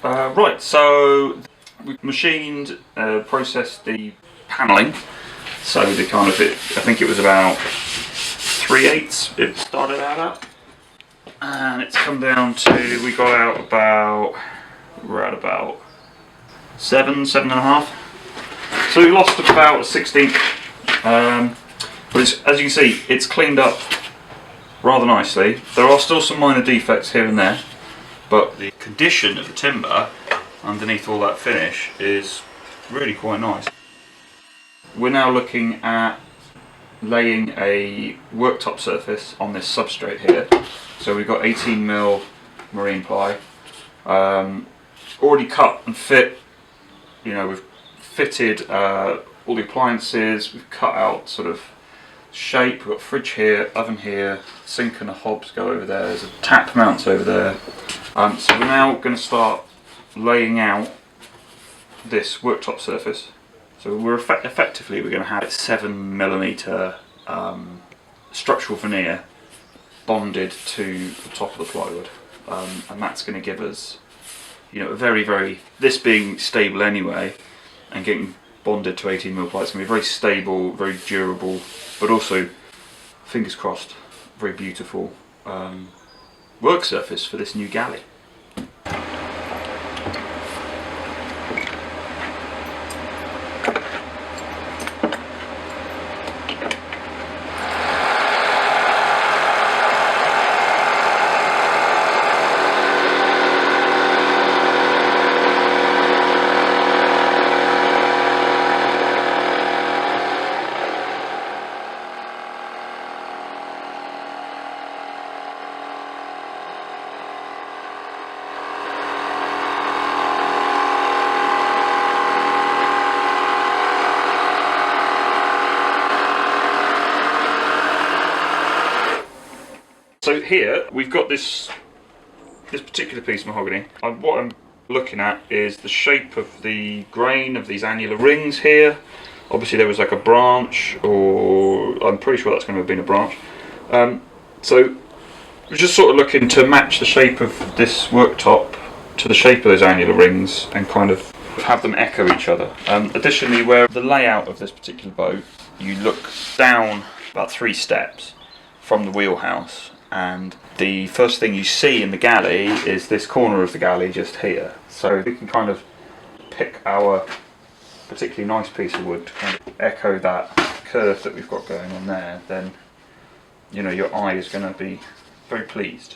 Right, so we machined, processed the panelling. So the kind of I think it was about 3/8 it started out at, and it's come down to, we got out we're at about 7.5. So we lost about a 16th, but as you can see, it's cleaned up rather nicely. There are still some minor defects here and there, but the condition of the timber underneath all that finish is really quite nice. We're now looking at laying a worktop surface on this substrate here. So we've got 18mm marine ply, already cut and fit. You know, we've fitted all the appliances, we've cut out sort of shape. We've got fridge here, oven here, sink and the hobs go over there, there's a tap mounts over there. So we're now going to start laying out this worktop surface. So we're effectively we're going to have 7mm structural veneer bonded to the top of the plywood, and that's going to give us, you know, a very, this being stable anyway, and getting bonded to 18mm ply, it's going to be very stable, very durable, but also, fingers crossed, very beautiful work surface for this new galley. So here we've got this particular piece of mahogany, and what I'm looking at is the shape of the grain of these annular rings here. Obviously there was like a branch, or I'm pretty sure that's going to have been a branch. So we're just sort of looking to match the shape of this worktop to the shape of those annular rings and kind of have them echo each other. Additionally, where the layout of this particular boat, you look down about 3 steps from the wheelhouse, and the first thing you see in the galley is this corner of the galley just here. So we can kind of pick our particularly nice piece of wood to kind of echo that curve that we've got going on there, then, you know, your eye is going to be very pleased.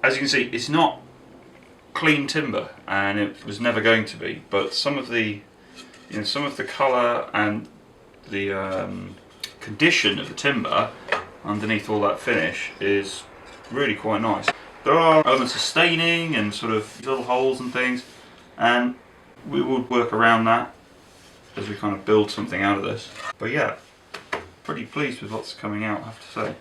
As you can see, it's not clean timber, and it was never going to be. But some of the, some of the colour and the condition of the timber underneath all that finish is really quite nice. There are elements of staining and sort of little holes and things, and we will work around that as we kind of build something out of this. But yeah, pretty pleased with what's coming out, I have to say.